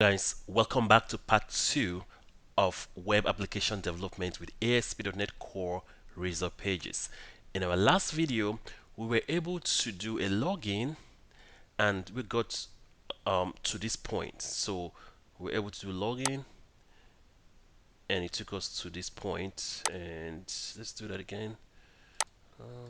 Guys, welcome back to part 2 of web application development with ASP.NET Core Razor Pages. In our last video, we were able to do a login and we got to this point. So we were able to do login and it took us to this point. And let's do that again. Um,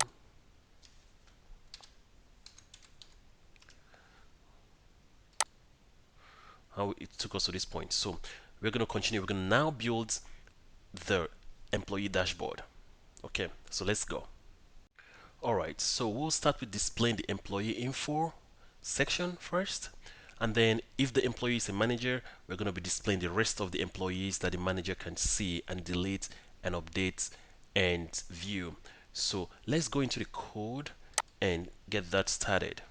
how it took us to this point. So we're going to continue. We're going to now build the employee dashboard. Okay, so let's go. Alright, so we'll start with displaying the employee info section first. And then if the employee is a manager, we're going to be displaying the rest of the employees that the manager can see and delete and update and view. So let's go into the code and get that started.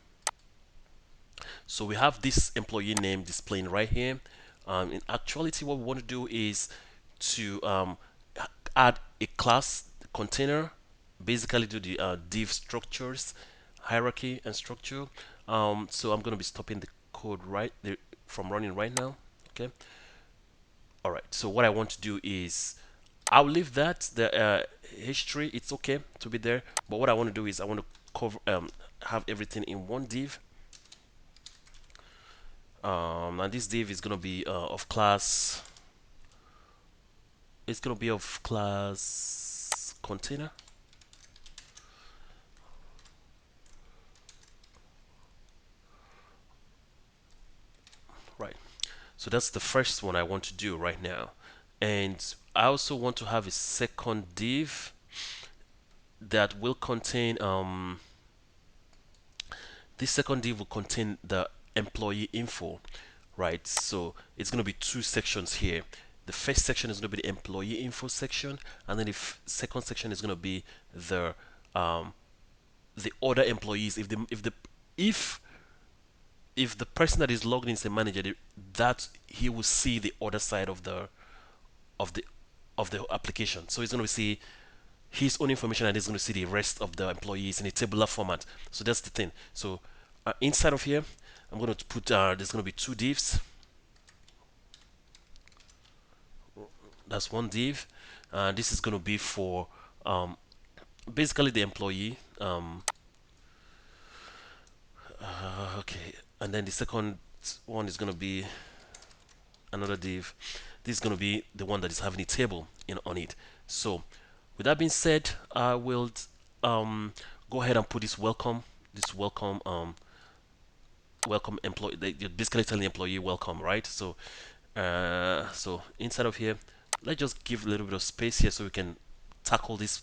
So we have this employee name displaying right here. In actuality, what we want to do is to add a class container, basically do the div structures, hierarchy and structure. So I'm going to be stopping the code right there from running right now. Okay. All right. So what I want to do is I'll leave that the history. It's okay to be there, but what I want to do is I want to cover have everything in one div. And this div is going to be of class. It's going to be of class container. Right. So that's the first one I want to do right now. And I also want to have a second div that will contain this second div will contain the employee info, right? So it's going to be two sections here. The first section is going to be the employee info section, and then the second section is going to be the um, the other employees. If the person that is logged in is a manager, that he will see the other side of the of the application. So he's going to see his own information and he's going to see the rest of the employees in a tabular format. So that's the thing. So inside of here, I'm going to put there's going to be two divs. That's one div. This is going to be for basically the employee. Okay, and then the second one is going to be another div. This is going to be the one that is having a table on it. So with that being said, I will go ahead and put this welcome employee. You're basically telling the employee welcome, right? So inside of here, let's just give a little bit of space here so we can tackle this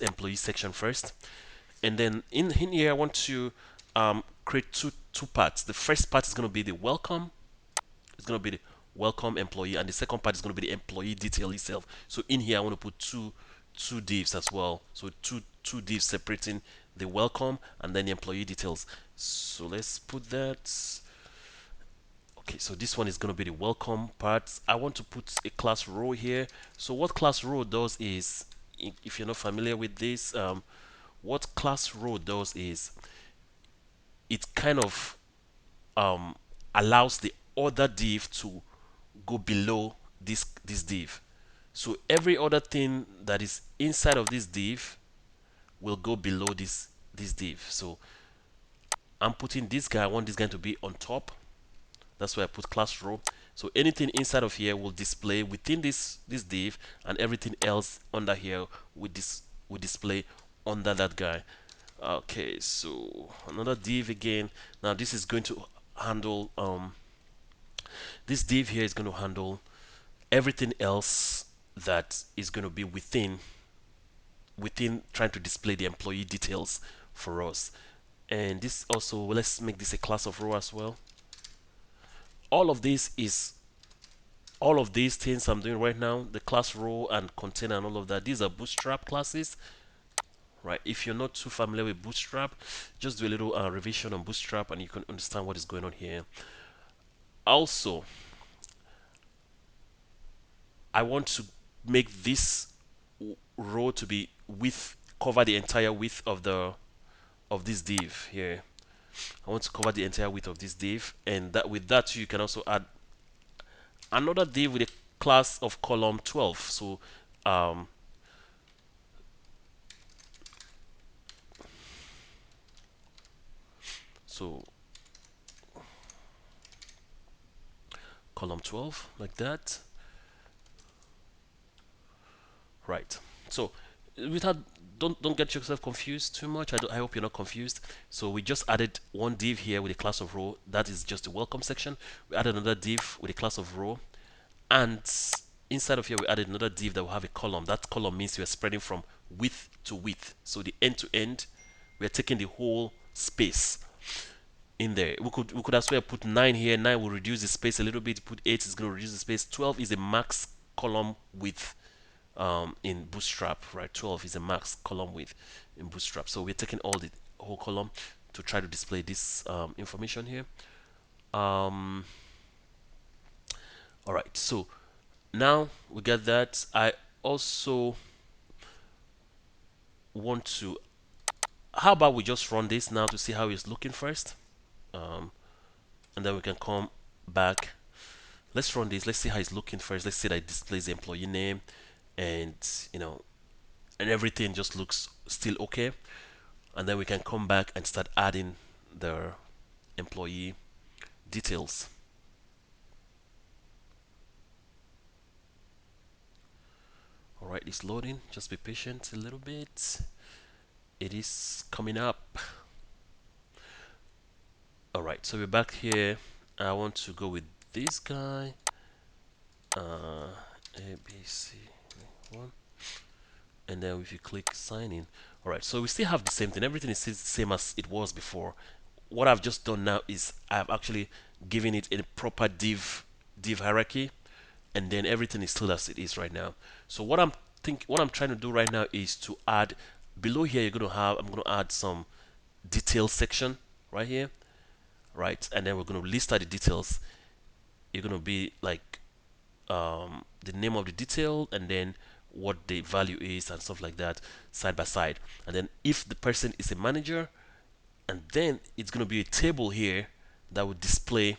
employee section first. And then in here, I want to create two parts. The first part is going to be the welcome. It's going to be the welcome employee, and the second part is going to be the employee detail itself. So in here, I want to put two divs as well. So two divs separating the welcome and then the employee details. So let's put that. Okay, so this one is going to be the welcome part. I want to put a class row here. So what class row does is, if you're not familiar with this, what class row does is it kind of um, allows the other div to go below this div. So every other thing that is inside of this div will go below this div. So I'm putting this guy. I want this guy to be on top. That's why I put class row. So anything inside of here will display within this div, and everything else under here will display under that guy. Okay, so another div again. Now this is going to handle this div here is going to handle everything else that is going to be within trying to display the employee details for us. And this also, let's make this a class of row as well. All of this is all of these things I'm doing right now, the class row and container and all of that, these are Bootstrap classes, right? If you're not too familiar with Bootstrap, just do a little revision on Bootstrap and you can understand what is going on here. Also, I want to make this row to be cover the entire width of this div here. I want to cover the entire width of this div, and that with that you can also add another div with a class of column 12. Um, so column 12 like that, right? So without, don't get yourself confused too much. I hope you're not confused. So we just added one div here with a class of row. That is just the welcome section. We added another div with a class of row, and inside of here we added another div that will have a column. That column means we are spreading from width to width. So the end to end, we are taking the whole space in there. We could as well put 9 here. 9 will reduce the space a little bit. Put 8 is going to reduce the space. 12 is a max column width in Bootstrap, right? 12 is a max column width in Bootstrap. So we're taking all the whole column to try to display this information here. Um, all right, so now we get that. I also want to, how about we just run this now to see how it's looking first, um, and then we can come back. Let's run this. Let's see how it's looking first. Let's see that it displays the employee name, and you know, and everything just looks still okay. And then we can come back and start adding the employee details. All right, it's loading. Just be patient a little bit. It is coming up. All right, so we're back here. I want to go with this guy. ABC one, and then if you click sign in, all right, so we still have the same thing. Everything is still the same as it was before. What I've just done now is I've actually given it a proper div hierarchy, and then everything is still as it is right now. So what I'm trying to do right now is to add below here. I'm going to add some detail section right here, right, and then we're going to list out the details. You're going to be like the name of the detail, and then what the value is and stuff like that, side by side. And then if the person is a manager, and then it's going to be a table here that would display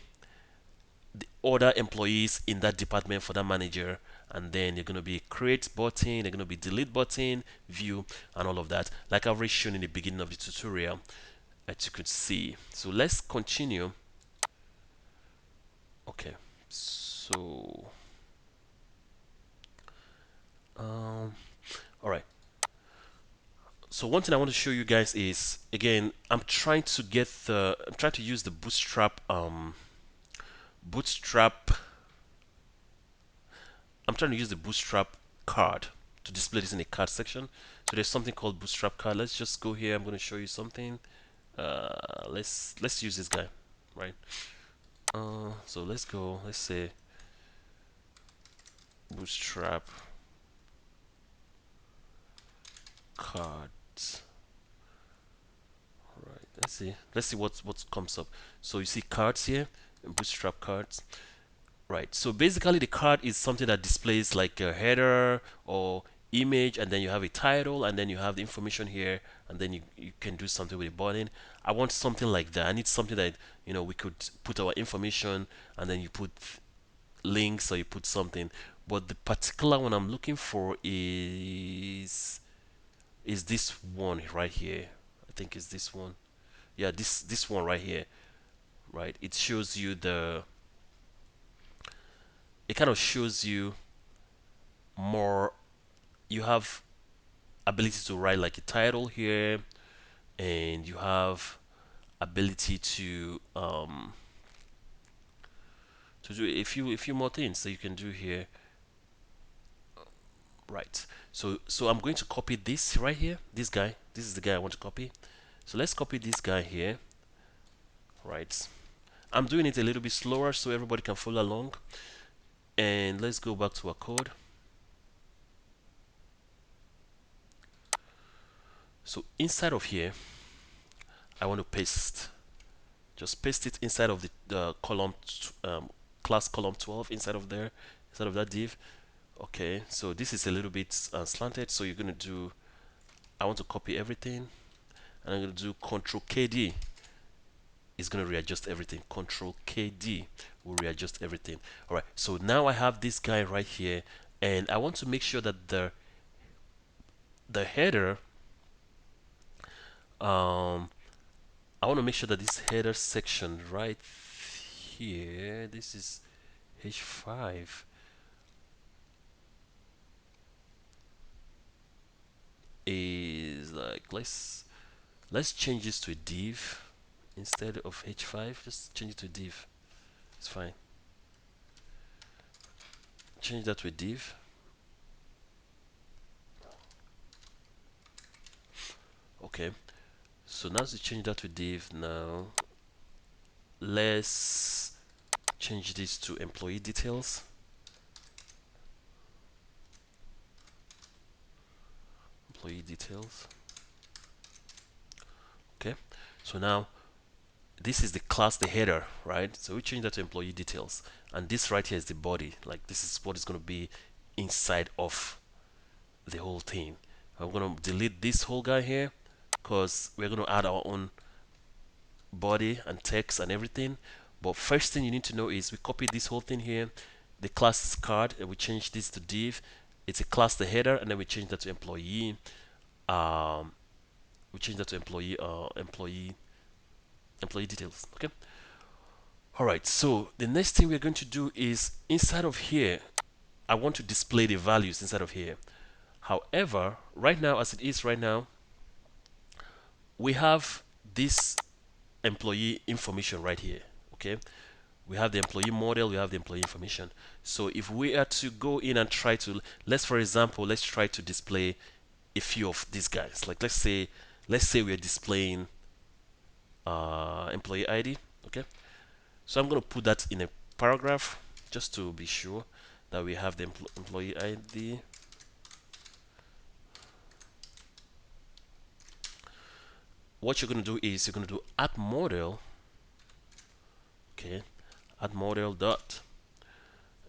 the other employees in that department for that manager. And then you're going to be create button, they're going to be delete button, view, and all of that, like I've already shown in the beginning of the tutorial, as you could see. So let's continue. Okay, so all right, so one thing I want to show you guys is, again, I'm trying to use the bootstrap I'm trying to use the bootstrap card to display this in the card section. So there's something called bootstrap card. Let's just go here. I'm going to show you something. Let's use this guy, right? So let's go. Let's say bootstrap cards. Right. Let's see what comes up. So you see cards here, bootstrap cards. Right. So basically, the card is something that displays like a header or image, and then you have a title, and then you have the information here, and then you can do something with a button. I want something like that. I need something that we could put our information, and then you put links or you put something. But the particular one I'm looking for is this one right here. I think it's this one. Yeah, this one right here. Right. It kind of shows you more. You have ability to write like a title here, and you have ability to do a few more things that you can do here, right? So I'm going to copy this right here. This guy, this is the guy I want to copy. So let's copy this guy here, right? I'm doing it a little bit slower so everybody can follow along. And let's go back to our code. So inside of here, I want to just paste it inside of the column, class column 12, inside of there, inside of that div. Okay, so this is a little bit slanted, so you're going to do, I want to copy everything, and I'm going to do Control KD is going to readjust everything. Control KD will readjust everything. All right, so now I have this guy right here, and I want to make sure that the header, um, I want to make sure that this header section right here, this is H5, is like, let's change this to a div instead of H5. Just change it to a div. It's fine. Change that to a div. Okay. So now to change that to div, now let's change this to employee details. Employee details. Okay. So now this is the class, the header, right? So we change that to employee details, and this right here is the body. Like, this is what is going to be inside of the whole thing. I'm going to delete this whole guy here because we're going to add our own body and text and everything. But first thing you need to know is we copy this whole thing here, the class is card, and we change this to div. It's a class, the header, and then we change that to employee. Um, we change that to employee details. Okay. All right. So the next thing we're going to do is inside of here, I want to display the values inside of here. However, right now, as it is right now, we have this employee information right here. Okay. We have the employee model, we have the employee information. So if we are to go in and try to, for example, let's try to display a few of these guys. Like, let's say we are displaying employee ID. Okay, so I'm going to put that in a paragraph just to be sure that we have the employee ID. What you're going to do is you're going to do add model. Okay, add model dot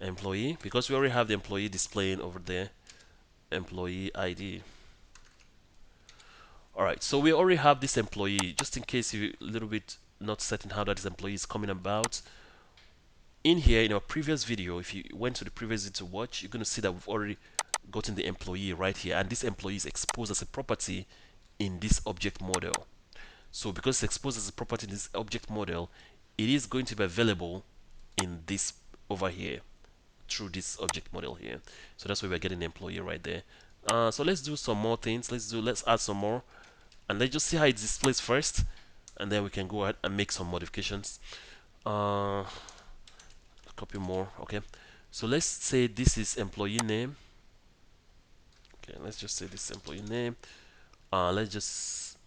employee, because we already have the employee displaying over there, employee ID. All right, so we already have this employee. Just in case you're a little bit not certain how that this employee is coming about, in here in our previous video, if you went to the previous video to watch, you're going to see that we've already gotten the employee right here, and this employee is exposed as a property in this object model. So because it's exposed as a property in this object model, it is going to be available in this over here through this object model here. So that's why we're getting the employee right there. So let's do some more things. Let's add some more, and let's just see how it displays first, and then we can go ahead and make some modifications. Copy more. Okay, so let's say this is employee name. Okay, let's just say this employee name. Let's just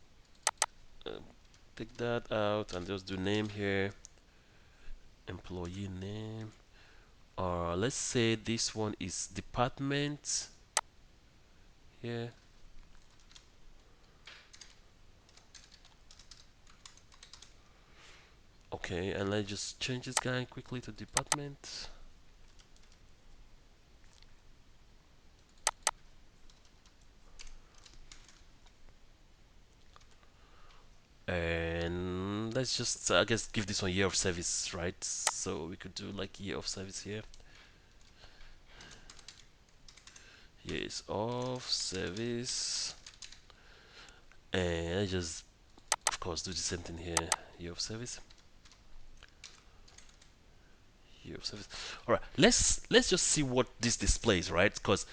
take that out and just do name here, employee name. Let's say this one is department here. Okay, and let's just change this guy quickly to department. And let's just, I guess, give this one year of service, right? So we could do like year of service here. Years of service. And I just, of course, do the same thing here. Year of service. Year of service. All right, let's just see what this displays, right? Because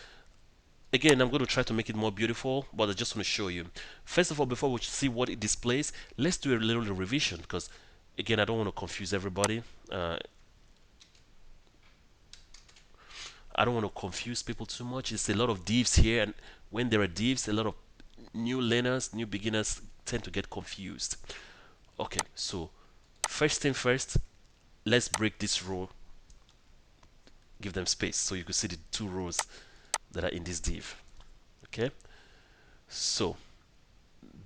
again, I'm going to try to make it more beautiful, but I just want to show you. First of all, before we see what it displays, let's do a little revision, because again, I don't want to confuse everybody. I don't want to confuse people too much. It's a lot of divs here, and when there are divs, a lot of new learners, new beginners tend to get confused. Okay, so first thing first, let's break this row, give them space so you can see the two rows that are in this div. Okay, so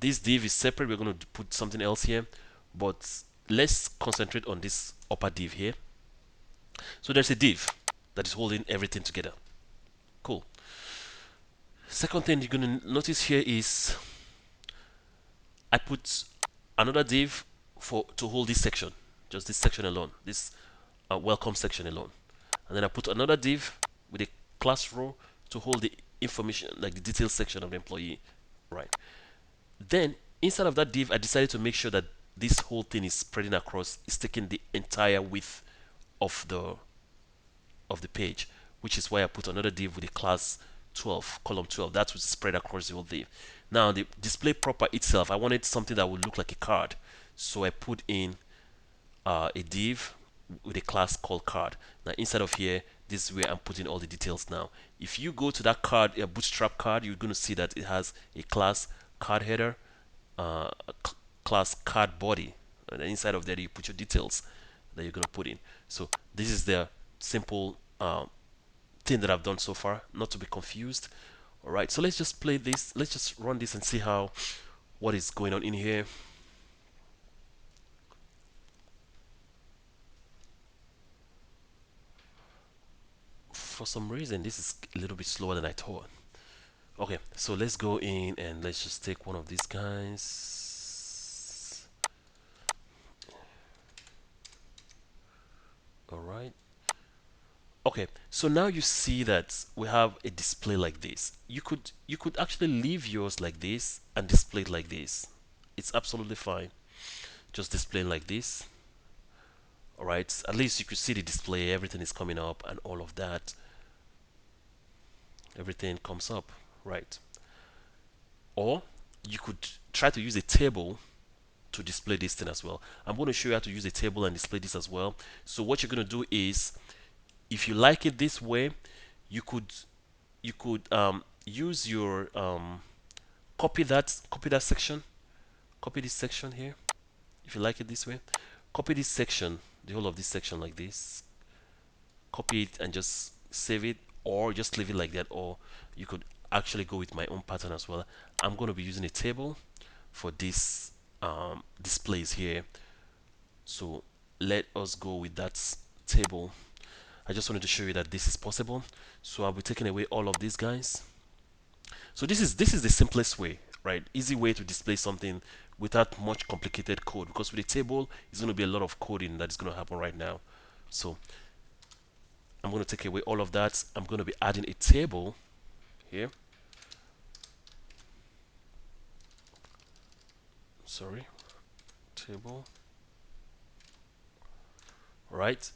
this div is separate. We're going to put something else here, but let's concentrate on this upper div here. So there's a div that is holding everything together. Cool. Second thing you're going to notice here is I put another div for to hold this section, just this section alone, this welcome section alone. And then I put another div with a class row to hold the information, like the details section of the employee, right? Then inside of that div, I decided to make sure that this whole thing is spreading across, is taking the entire width of the page, which is why I put another div with a class 12, column 12. That would spread across the whole div. Now the display proper itself, I wanted something that would look like a card, so I put in a div with a class called card. Now inside of here, this is where I'm putting all the details now. If you go to that card, a bootstrap card, you're going to see that it has a class card header, a class card body, and then inside of that you put your details that you're going to put in. So this is the simple thing that I've done so far, not to be confused. All right, so let's just play this. Let's just run this and see how what is going on in here. For some reason, this is a little bit slower than I thought. Okay, so let's go in and let's just take one of these guys. All right. Okay, so now you see that we have a display like this. You could actually leave yours like this and display it like this. It's absolutely fine. Just displaying like this. All right. At least you could see the display. Everything is coming up and all of that. Everything comes up, right? Or you could try to use a table to display this thing as well. I'm going to show you how to use a table and display this as well. So what you're going to do is, if you like it this way, you could use your copy that section, copy this section here. If you like it this way, copy this section, the whole of this section like this, copy it and just save it, or just leave it like that, or you could actually go with my own pattern as well. I'm going to be using a table for this displays here, so let us go with that table. I just wanted to show you that this is possible. So I'll be taking away all of these guys. So this is the simplest way, right? Easy way to display something without much complicated code, because with a table it's going to be a lot of coding that is going to happen right now. So I'm going to take away all of that. I'm going to be adding a table here. Sorry, table. Right,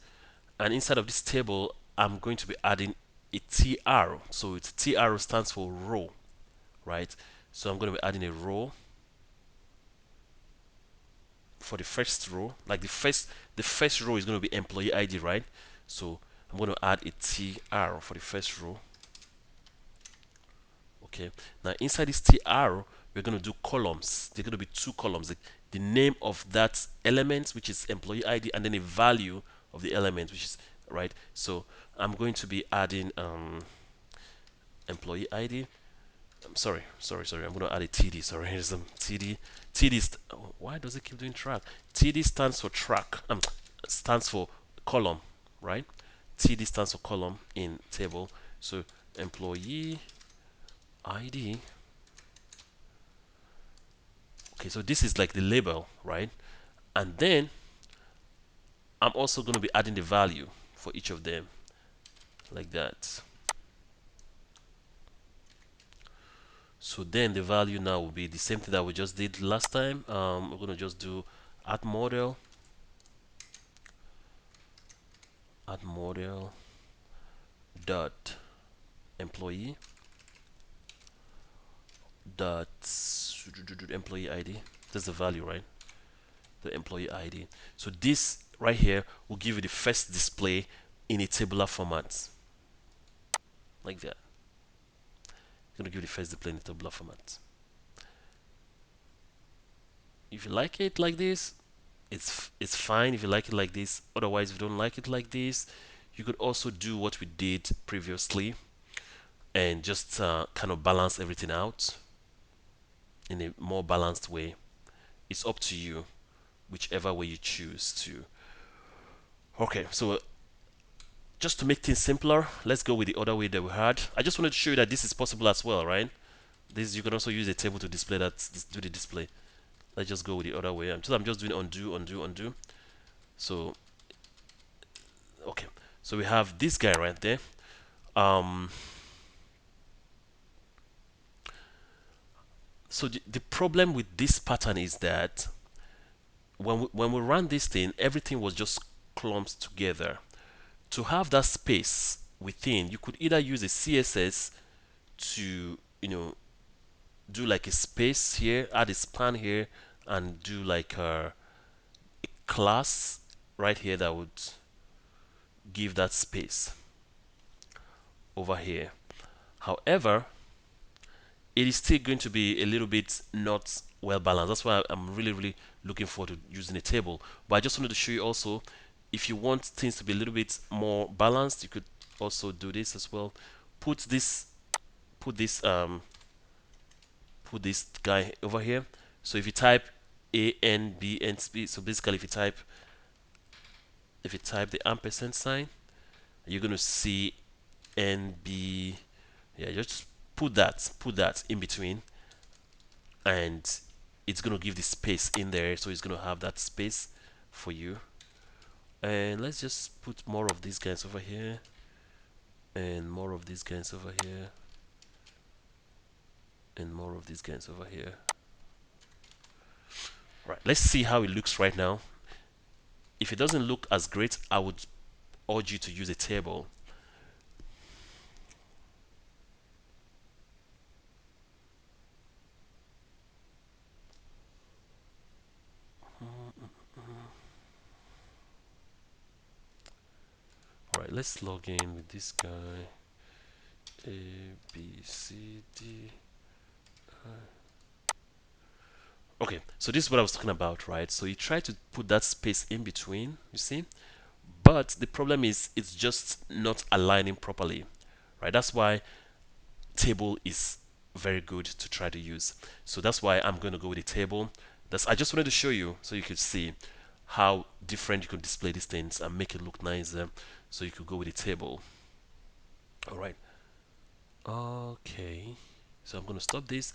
and inside of this table I'm going to be adding a tr. So it's tr stands for row, right? So I'm going to be adding a row for the first row. Like the first row is going to be employee ID, right? So I'm going to add a tr for the first row. Okay, now inside this tr we're going to do columns. They're going to be two columns, the name of that element, which is employee ID, and then a value of the element, which is right. So I'm going to be adding employee ID. I'm sorry. I'm going to add a TD. Sorry, here's some TD. Oh, why does it keep doing track? TD stands for track. Stands for column, right? TD stands for column in table. So employee ID. Okay, so this is like the label, right? And then I'm also going to be adding the value for each of them, like that. So then the value now will be the same thing that we just did last time. We're going to just do add model, dot employee dot employee ID. That's the value, right? The employee ID. So this right here will give you the first display in a tabular format, like that. It's going to give you the first display in a tabular format. If you like it like this, it's fine. If you like it like this, otherwise if you don't like it like this, you could also do what we did previously and just kind of balance everything out in a more balanced way. It's up to you, whichever way you choose to. Okay, so just to make things simpler, let's go with the other way that we had. I just wanted to show you that this is possible as well, right? This, you can also use a table to display that, do the display. let's just go with the other way. I'm just doing undo, undo, undo. So okay, so we have this guy right there. Um, so the problem with this pattern is that when we ran this thing, everything was just clumped together. To have that space within, you could either use a CSS to, do like a space here, add a span here, and do like a class right here that would give that space over here. However, it is still going to be a little bit not well balanced. That's why I'm really, really looking forward to using a table. But I just wanted to show you also, if you want things to be a little bit more balanced, you could also do this as well. Put this, put this, put this guy over here. So if you type A N B N B, so basically if you type the ampersand sign, you're gonna see NB. Yeah, just put that in between, and it's gonna give the space in there, so it's gonna have that space for you. And let's just put more of these guys over here, and more of these guys over here, and more of these guys over here. Right, let's see how it looks right now. If it doesn't look as great, I would urge you to use a table. All right, let's log in with this guy. A B C D. Okay, so this is what I was talking about, right? So you try to put that space in between, you see, but the problem is it's just not aligning properly, right? That's why table is very good to try to use. So that's why I'm going to go with a table. I just wanted to show you so you could see how different you could display these things and make it look nicer. So you could go with a table. All right. Okay. So I'm going to stop this,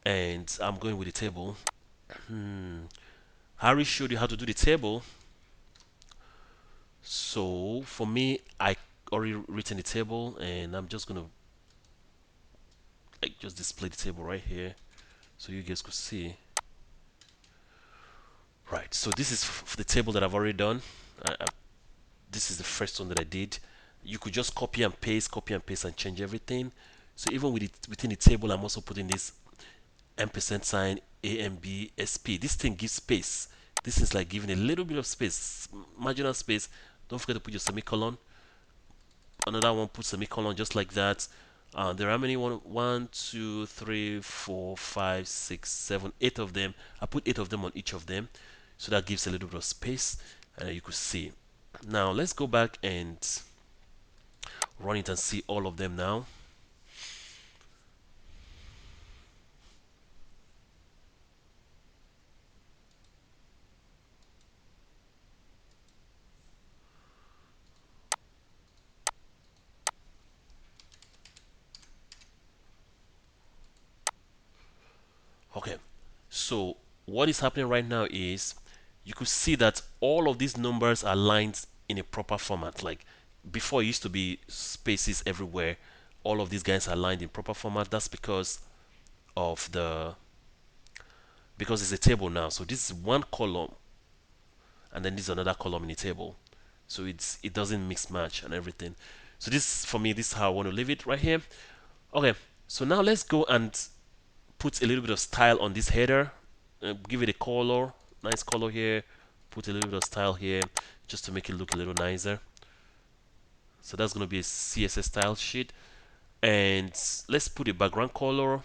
and I'm going with the table. Harry showed you how to do the table. So for me, I already written the table, and I'm just gonna like just display the table right here so you guys could see. Right, so this is the table that I've already done. This is the first one that I did. You could just copy and paste and change everything. So even within the table, I'm also putting this ampersand sign AMBSP. This thing gives space. This is like giving a little bit of space, marginal space. Don't forget to put your semicolon. Another one, put semicolon just like that. There are how many? One, two, three, four, five, six, seven, 8 of them. I put 8 of them on each of them, so that gives a little bit of space, and you could see. Now let's go back and run it and see all of them now. Okay, so what is happening right now is you could see that all of these numbers are lined in a proper format. Like before, it used to be spaces everywhere. All of these guys are lined in proper format. That's of the because it's a table now. So this is one column, and then this is another column in the table. So it doesn't mix match and everything. So this for me, this is how I want to leave it right here. Okay, so now let's go and put a little bit of style on this header. Give it a color, nice color here. Put a little bit of style here just to make it look a little nicer. So that's going to be a CSS style sheet. And let's put a background color.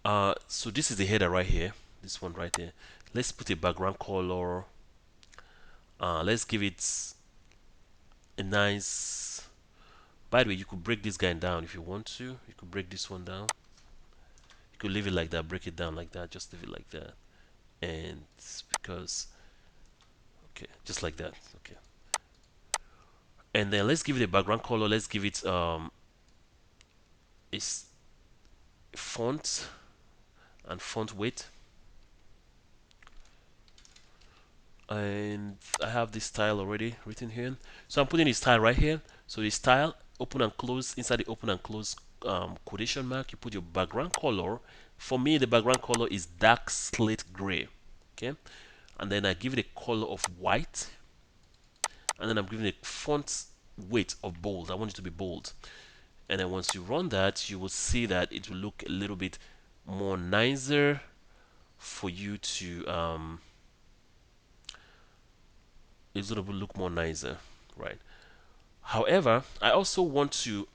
So this is the header right here. This one right there. Let's put a background color. Let's give it a nice. By the way, you could break this guy down if you want to. You could break this one down. You could leave it like that, break it down like that, just leave it like that. And because, okay, just like that. Okay. And then let's give it a background color. Let's give it its font and font weight. and I have this style already written here. So I'm putting the style right here. So the style, open and close, inside the open and close quotation mark, you put your background color. For me, the background color is dark slate gray. Okay, and then I give it a color of white, and then I'm giving it font weight of bold. I want it to be bold. And then once you run that, you will see that it will look a little bit more nicer for you to it's going to look more nicer, right? However, I also want to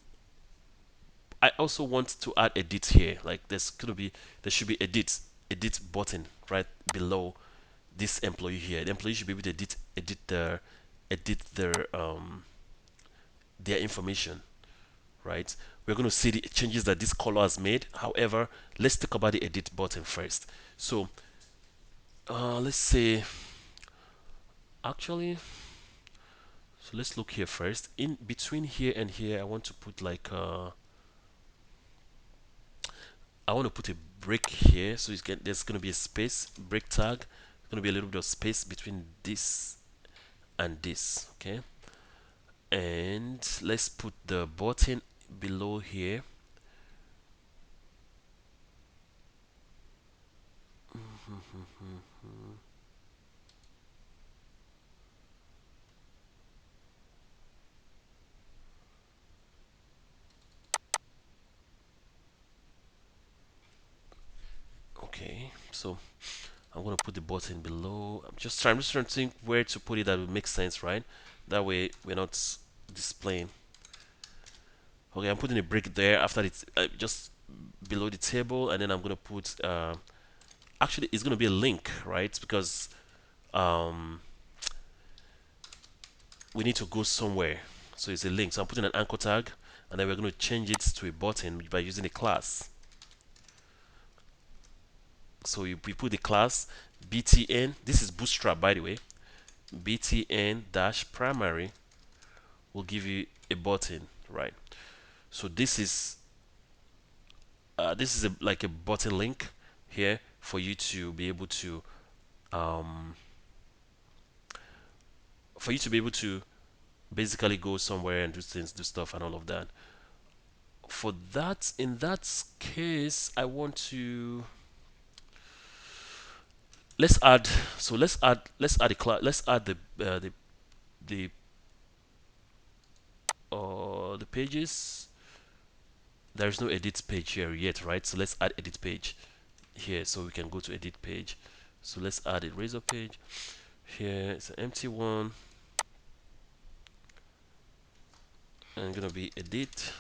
add edit here. Like there should be edit button right below this employee here. The employee should be able to edit their information, right? We're going to see the changes that this color has made. However, let's talk about the edit button first. So let's say actually, so let's look here first. In between here and here, I want to put a break here, so there's going to be a space break tag. There's going to be a little bit of space between this and this, okay? And let's put the button below here. Okay, so I'm gonna put the button below. I'm just trying to think where to put it that would make sense, right? That way we're not displaying. Okay, I'm putting a break there after it's just below the table, and then I'm gonna put actually it's gonna be a link, right? Because um, we need to go somewhere, so it's a link. So I'm putting an anchor tag, and then we're gonna change it to a button by using a class. So we put the class btn. This is Bootstrap, by the way. Btn dash primary will give you a button, right? So this is like a button link here for you to be able to um, basically go somewhere and do things, do stuff, and all of that. For that, in that case, I want to let's add. So let's add a class. Let's add the the pages. There is no edit page here yet, right? So let's add edit page here, so we can go to edit page. So let's add a razor page here. It's an empty one, and gonna be edit.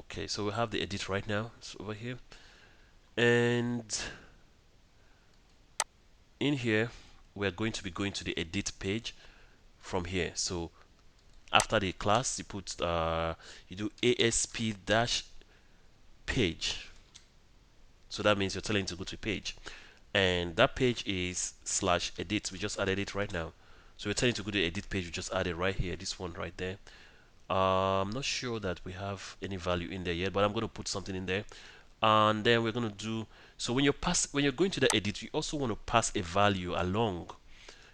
Okay, so we have the edit right now. It's over here, and in here we're going to be going to the edit page from here. So after the class, you do asp dash page. So that means you're telling it to go to a page, and that page is slash edit. We just added it right now. So we're telling it to go to the edit page. We just added right here, this one right there. I'm not sure that we have any value in there yet, but I'm going to put something in there, and then we're going to do. So when you're going to the edit, you also want to pass a value along.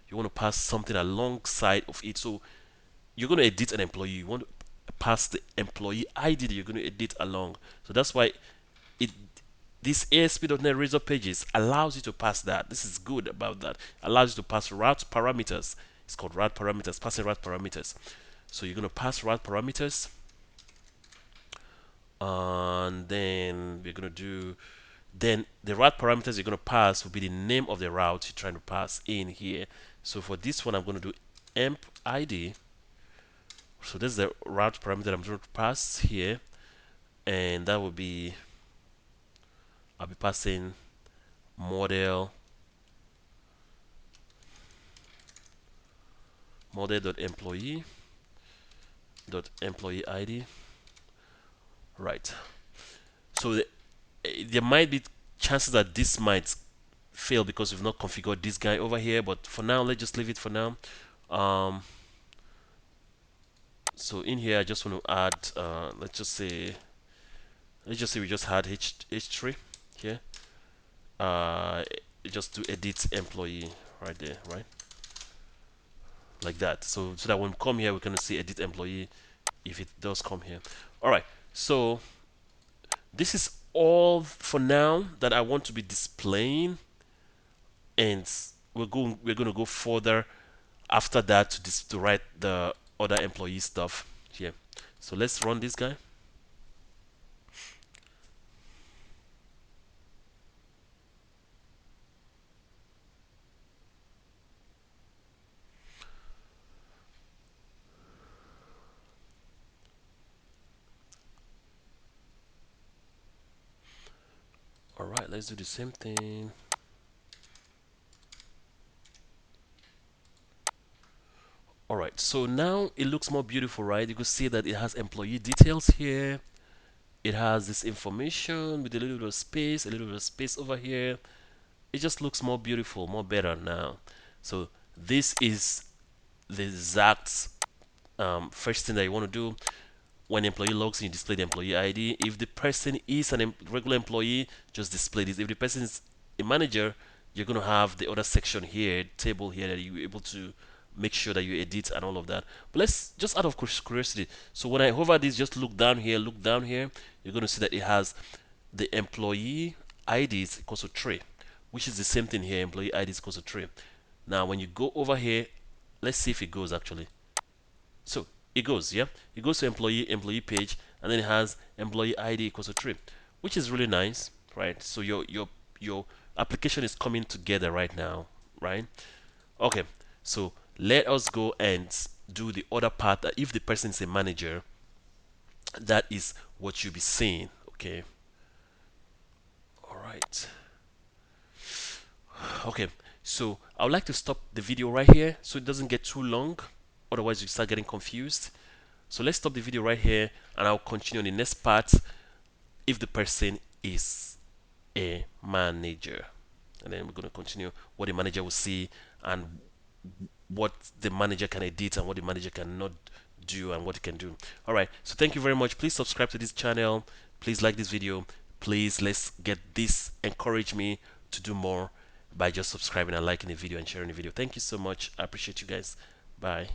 You want to pass something alongside of it. So you're going to edit an employee. You want to pass the employee ID that you're going to edit along. So that's why it this ASP.NET Razor Pages allows you to pass that. This is good about that. Allows you to pass route parameters. It's called route parameters, passing route parameters. So you're going to pass route parameters, and then we're going to do. Then the route parameters you're going to pass will be the name of the route you're trying to pass in here. So for this one, I'm going to do emp ID. So this is the route parameter I'm going to pass here, and that will be I'll be passing model model.employee.employee ID. Right. So there might be chances that this might fail because we've not configured this guy over here, but for now let's just leave it for now. um, so in here I just want to add let's just say we just had h3. here. uh just to edit employee right there, right, like that. So that when we come here we're going to see edit employee if it does come here. All right, so this is all for now that I want to be displaying, and we're going to go further after that to write the other employee stuff here. So let's run this guy. All right, let's do the same thing. All right, so now it looks more beautiful, right? You can see that it has employee details here. It has this information with a little bit of space, a little bit of space over here. It just looks more beautiful, more better now. So this is the exact first thing that you want to do. When employee logs in, you display the employee ID. If the person is a regular employee, just display this. If the person is a manager, you're going to have the other section here, table here, that you're able to make sure that you edit and all of that. But let's just out of curiosity. So when I hover this, just look down here, you're going to see that it has the employee ID is equals to 3, which is the same thing here. Employee ID is equals to 3. Now when you go over here, let's see if it goes actually. So it goes, yeah, it goes to employee page, and then it has employee ID equals to 3, which is really nice, right? So your application is coming together right now, right? Okay, so let us go and do the other part. That if the person is a manager, that is what you'll be seeing. Okay, all right. Okay, so I would like to stop the video right here so it doesn't get too long, otherwise you start getting confused. So let's stop the video right here, and I'll continue on the next part if the person is a manager. And then we're going to continue what the manager will see, and what the manager can edit and what the manager cannot do, and what he can do. All right, so thank you very much. Please subscribe to this channel. Please like this video. Please, let's get this. Encourage me to do more by just subscribing and liking the video and sharing the video. Thank you so much. I appreciate you guys. Bye.